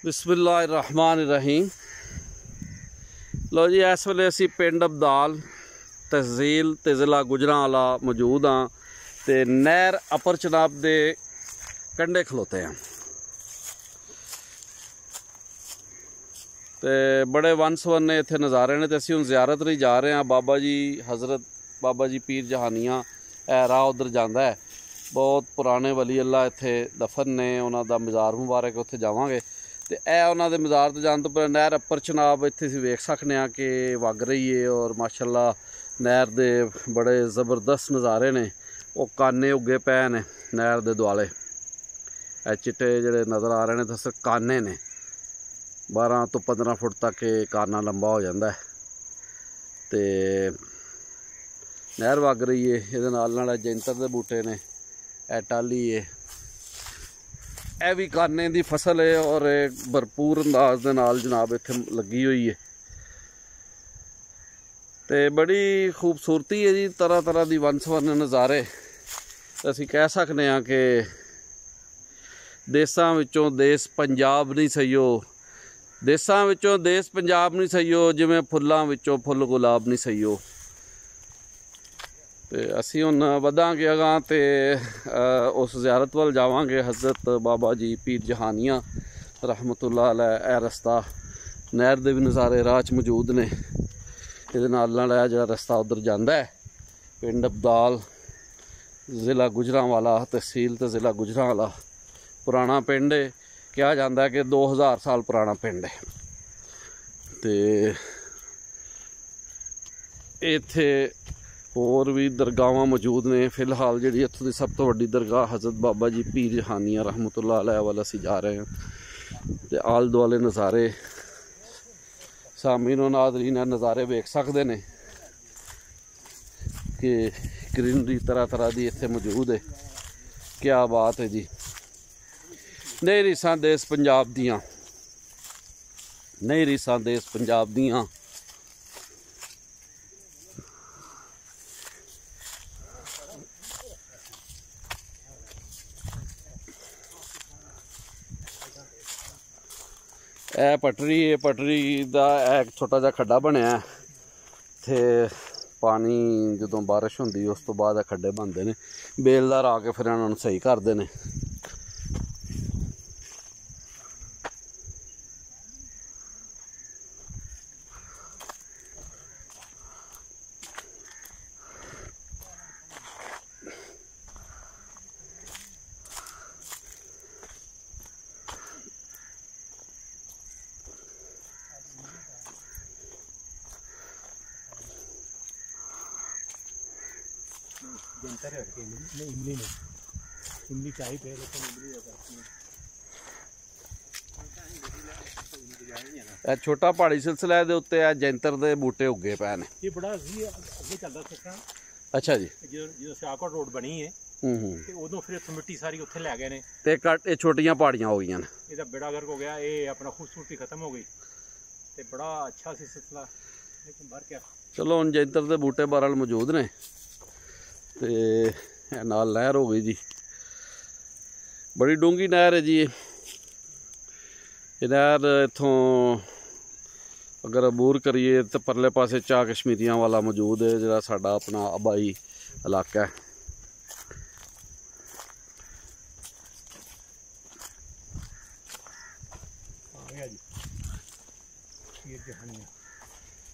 बिस्मिल्लाहिर्रहमानिर्रहीम। लो जी, इस वेले असी पिंड अब्दाल तहसील ते ज़िला गुजरांवाला मौजूद हाँ ते नहर अपर चनाब दे कंढे खलोते हैं ते बड़े वन सवरने इत्थे नज़ारे ने। ते असी हुण ज़ियारत लई जा रहे हैं। बाबा जी हज़रत बाबा जी पीर जहानिया राह उधर जांदा है। बहुत पुराने वली अल्लाह इत्थे दफन ने, उन्हां दा मज़ार मुबारक उत्थे जावांगे। तो यह उन्होंने दे मज़ार तो जाने तो पहले नहर अपर चनाब इत्थे असीं वेख सकने कि वग रही है और माशाअल्लाह नहर दे बड़े ज़बरदस्त नज़ारे ने। वो काने उगे पे ने नहर दे दुआले, चिट्टे जिहड़े नज़र आ रहे हैं तो सिर्फ काने ने। 12 तो 15 फुट तक काना लंबा हो जाता है। तो नहर वग रही है, ये नाल जैंतर के बूटे ने, यह टाली है, यह भी काने की फसल है और भरपूर अंदाज के नाल जनाब इत्थे लगी हुई है। तो बड़ी खूबसूरती है जी, तरह तरह की वन सवरने नज़ारे। असीं कह सकते हैं कि देसां विचों देस पंजाब नहीं सहीओ, देसां विचों देस पंजाब नहीं सहीओ, जिवें फुल्लां विचों फुल गुलाब नहीं सहीओ। तो असी हुण वधांगे अगां ते उस ज़ियारत वल जावांगे। हज़रत बाबा जी पीर जहानिया रहमतुल्लाह अलैह। यह रस्ता नहर दे भी नज़ारे राह च मौजूद ने। इहदे नाल जिहड़ा रस्ता उधर जांदा है, पिंड अब्दाल ज़िला गुजरांवाला तहसील ते ज़िला गुजरांवाला। पुराना पिंड है, कहा जाता है कि 2000 साल पुराना पिंड है। तो इत्थे होर भी दरगाहां मौजूद ने। फिलहाल जी इत्थों की सब तो वड्डी दरगाह हज़रत बाबा जी पीर जहानिया रहमतुल्लाह अलैह वाल असीं जा रहे हैं। तो आल दुआले नज़ारे सामीन नाज़रीन नज़ारे वेख सकते हैं कि ग्रीनरी तरह तरह की इत्थे मौजूद है। क्या बात है जी। नहीं रीसां देश पंजाब दियां, नहीं रीसां देश पंजाब दियां। यह पटरी है, पटरी का एक छोटा जा खड्डा बनया है। थे पानी जदों बारिश होंदी उस तो बाद खड्डे बनते हैं, बेलदार आके फिर इन्होंने सही करते हैं। इमली चाहिए थे लेकिन छोटा पहाड़ी सिलसिला दे उत्ते जैंतर दे बूटे उगे पे ने। ये बड़ा अगे चलदा सकता। अच्छा जी, जो सियालकोट रोड बनी है ते उदों फिर इत्थों मिट्टी सारी उत्थे ले गए ने ते कट ये छोटियां पहाड़ियां हो गईयां ने। ਇਹਦਾ बेड़ा गर्क हो गया, ये अपना खूबसूरती खत्म हो गई। ते बड़ा अच्छा सी सिलसिला, लेकिन भर क्या। चलो हुण जैंतर दे बूटे बहरहाल मौजूद ने ते नाल नहर हो गई जी। बड़ी डूंगी नहर है जी। ये नहर इत्थों अगर अबूर करिए तो परले पासे चाह कश्मीरियां वाला मौजूद है, जिहड़ा साडा अपना आबाई इलाका है।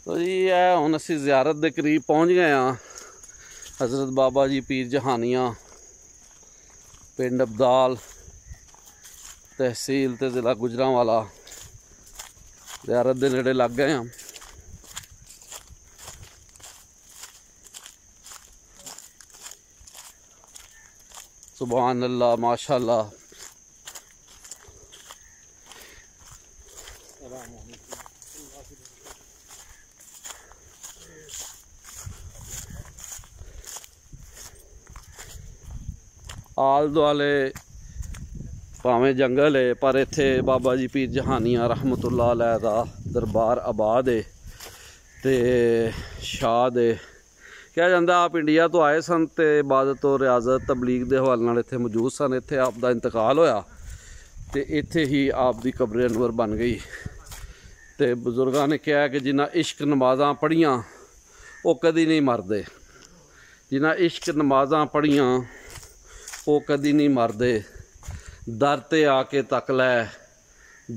तो जी हुण असीं ज़ियारत के करीब पहुँच गए हाँ। हज़रत बाबा जी पीर जहानिया पिंड अब्दाल तहसील ते ज़िला गुजरांवाला ज़ियारत दे नेड़े लग गए हैं। सुभान अल्लाह, माशाअल्लाह। आल दुआले भावें जंगल है पर इत्थे बाबा जी पीर जहानिया रहमतुल्लाह अलैह दा दरबार आबाद है ते शाद है। कहा जाता आप इंडिया तो आए सन ते इबादत और रियाजत तबलीग के हवाले नाल इत्थे मौजूद सन। इत्थे आप दा इंतकाल होया तो इत्थे ही आप दी कब्र अनवर बन गई। तो बजुर्गों ने कहा कि जिन्हें इश्क नमाज़ां पढ़ियाँ वो कदी नहीं मरदे, जिन्हें इश्क नमाज़ां पढ़ियाँ वो कदी नहीं मरदे। दर ते आके तक लै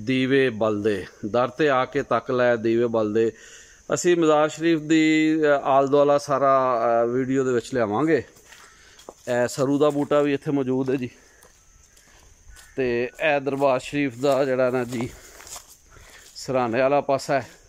दीवे बलदे, दर ते आके तक लै दीवे बलदे। असी मज़ार शरीफ दी आल दुआला सारा वीडियो दे विच लियावांगे। सरू दा बूटा भी इत्थे मौजूद है जी। तो यह दरबार शरीफ दा जिहड़ा ना जी सराने वाला पासा है।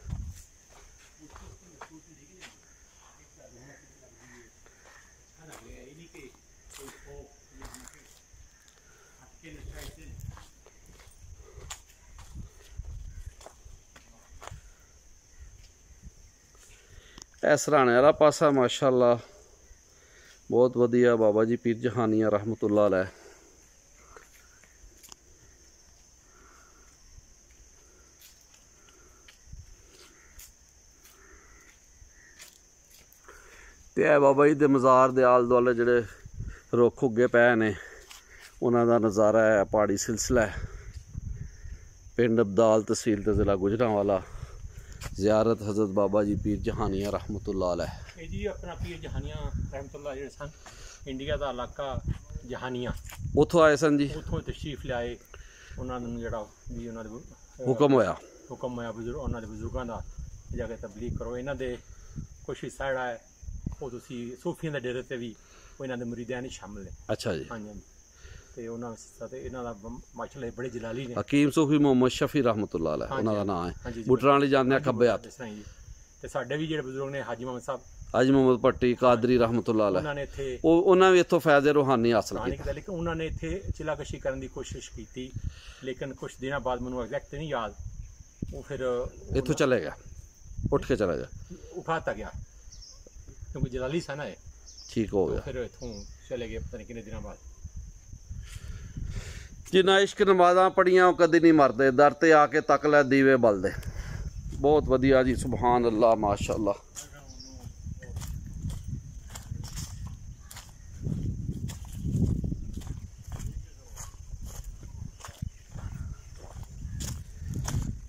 यह सराने वाला पासा माशाअल्लाह बहुत वधिया। बाबा जी पीर जहानिया रहमतुल्लाह अलैह। तो यह बाबा जी के मज़ार के आले दुआले जोड़े रुख उगे पे ने उन्हों का नज़ारा है। पहाड़ी सिलसिला है, पिंड अब्दाल तहसील ते ज़िला गुजरांवाला। ज़ियारत हज़रत बाबा जी पीर जहानिया रहमतुल्लाह अलैह। जी अपना पीर जहानिया रहमतुल्लाह जिहड़े सन इंडिया का इलाका जहानिया उतों आए सन जी, उतों तशरीफ लियाए। उन्होंने जिहड़ा भी उन्होंने हुक्म होया बुजुर्ग उन्होंने बुजुर्गों का जाके तबलीग करो। इन्हों के कुछ हिस्सा जिहड़ा है वो तुसी सूफियां के डेरे ते भी इन्हों के मुरीदां ने शामिल है। अच्छा जी। हाँ जी। तो उन्होंने इन्हों का माशाअल्लाह बड़े जलाली ने। हकीम सूफी मोहम्मद शफी रहमतुल्लाह अलैह उन्हों का नाम है। बुटरां वाली जाने खब्बे हत्थ। ते साडे भी जिहड़े बुजुर्ग ने हाजी मोहम्मद साहब, हाजी मोहम्मद भट्टी कादरी रहमतुल्लाह अलैह, उन्होंने इत्थे उन्होंने भी इत्थों फैज़ रूहानी हासिल किया। लेकिन उन्होंने इत्थे चिलाकशी करने की कोशिश की, लेकिन कुछ दिनों बाद मैनूं एग्जैक्ट नहीं याद, वो फिर इत्थों चले गया, उठ के चला गया, उठाता गया क्योंकि जलाली सा ना ठीक हो गया। फिर इत्थों चले गए पता नहीं कितने दिनों बाद। जिन्हें इश्क नमाज़ां पढ़ियां वो कदी नहीं मरदे, दर ते आके तक लै दीवे बलदे। बहुत वधिया जी, सुभान अल्लाह माशाअल्लाह।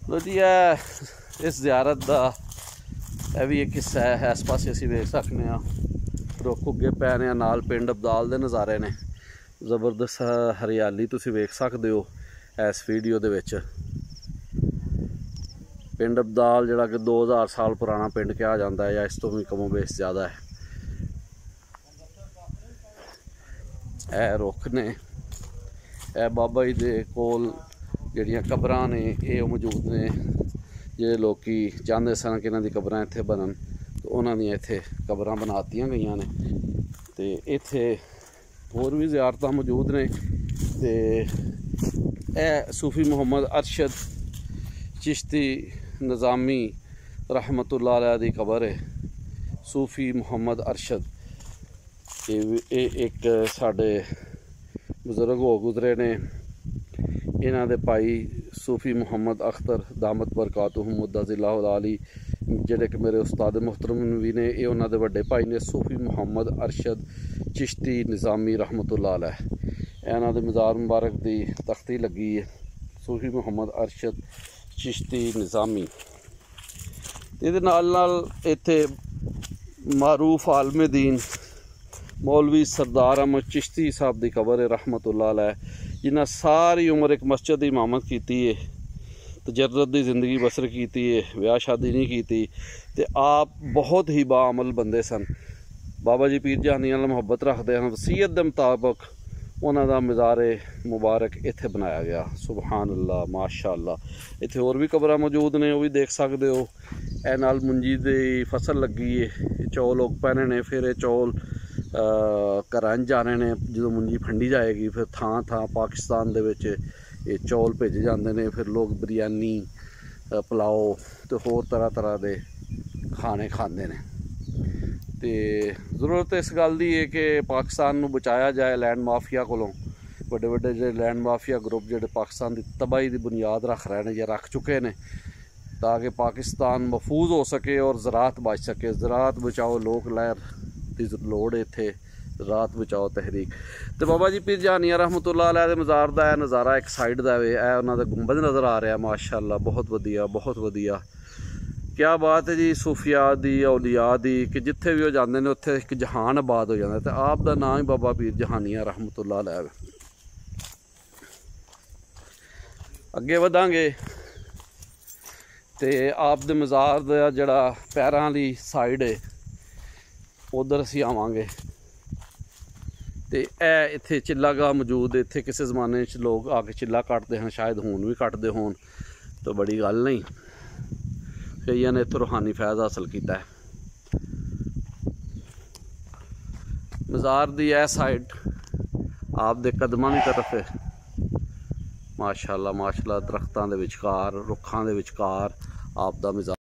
लो जी इस ज़ियारत का यह भी एक हिस्सा है। इस पासे असीं वेख सकते हैं रुख उगे पै ने, नाल पिंड अब्दाल के नज़ारे ने। ज़बरदस्त हरियाली तुसीं वेख सकते हो इस वीडियो दे विच। पिंड अब्दाल जिहड़ा कि 2000 साल पुराना पिंड कहा जाता है, या इस तो भी कमो बेश ज़्यादा है। यह रुख ने, यह बाबा जी दे कोल जिहड़ियां कबरां ने ये मौजूद ने। जे लोग चाहते सन कि इन्हां दी कबरां इत्थे बनन तो उन्हां दियां इत्थे कबरां बनातियां गईयां ने। तो इत्थे होर भी ज़ियारतां मौजूद ने। तो यह सूफी मोहम्मद अरशद चिश्ती निज़ामी रहमतुल्लाह अलैह दी कबर है। सूफी मोहम्मद अरशद ये एक साडे बुजुर्ग हो गुजरे ने। इन्हां दे भाई सूफी मुहम्मद अख्तर दामत बरकातुहुम मुद्दज़िल्लाहुल आली जिहड़े कि मेरे उस्ताद मुहतरम भी ने, ये उन्हां दे वड्डे भाई ने सूफी मुहम्मद अरशद चिश्ती निज़ामी रहमतुल्लाह अलैह। इन्हां दे मज़ार मुबारक दी तख्ती लगी है, सूफी मुहम्मद अरशद चिश्ती निज़ामी। इहदे नाल नाल इत्थे मारूफ आलमे दीन मौलवी सरदार अहमद चिश्ती साहब की कबर है रहमतुल्लाह अलैह, जिन्हें सारी उम्र एक मस्जिद की इमामत की है, तजर्रत की जिंदगी बसर की है, ब्याह शादी नहीं की। तो आप बहुत ही बाअमल बंदे सन। बाबा जी पीर जहानिया नाल मुहब्बत रखते हैं। वसीयत के मुताबिक उन्हों का मज़ारे मुबारक इत्थे बनाया गया। सुबहान अल्लाह माशाअल्लाह। इत्थे होर भी कबरां मौजूद ने, वो भी देख सकते हो। ए नाल मुंजी की फसल लगी है, चौल उग पैने ने, फिर ये चौल घरां जाने ने। जो मुंजी फंडी जाएगी फिर थां थां पाकिस्तान दे विच ये चौल भेजे जाते हैं। फिर लोग बिरयानी पुलाओ तो होर तरह तरह के खाने खाते हैं। तो जरूरत इस गल की है कि पाकिस्तान नूं बचाया जाए लैंड माफिया कोलों। बड़े बड़े जो लैंड माफिया ग्रुप जो पाकिस्तान की तबाही की बुनियाद रख रहे हैं या रख चुके हैं, ताकि पाकिस्तान महफूज हो सके और ज़रात बच सके। ज़रात बचाओ लोक लहर की लोड़ इत्थे रात बचाओ तहरीक। तो बाबा जी पीर जहानिया रहमतुल्लाह अलैह दे मज़ार दा नज़ारा एक साइड दा वे उन्हां दा गुंबद नज़र आ रहा माशाअल्लाह बहुत वधिया बहुत वधिया। क्या बात है जी सूफिया दी औलिया दी कि जिथे भी वो जाते हैं उत्थे एक जहान आबाद हो जाता है। तो आप दा नाम ही बाबा पीर जहानिया रहमतुल्लाह अलैह। अगे वधांगे तो आप दे मज़ार दा जिहड़ा पैरां वाली साइड है उधर असीं आवांगे। तो यह इत्थे चिल्ला गाह मौजूद है। इत्थे किसी जमाने लोग आके चिल्ला कटते हैं, शायद हुण भी कटते होण, तो बड़ी गल नहीं, कईयां ने इत्थों रूहानी फैज़ हासिल किया है। मज़ार दी यह साइड आप दे कदमां दी तरफ है माशाअल्लाह माशाअल्लाह। दरख्तां दे विचकार रुखां दे विचकार आप दा मज़ार।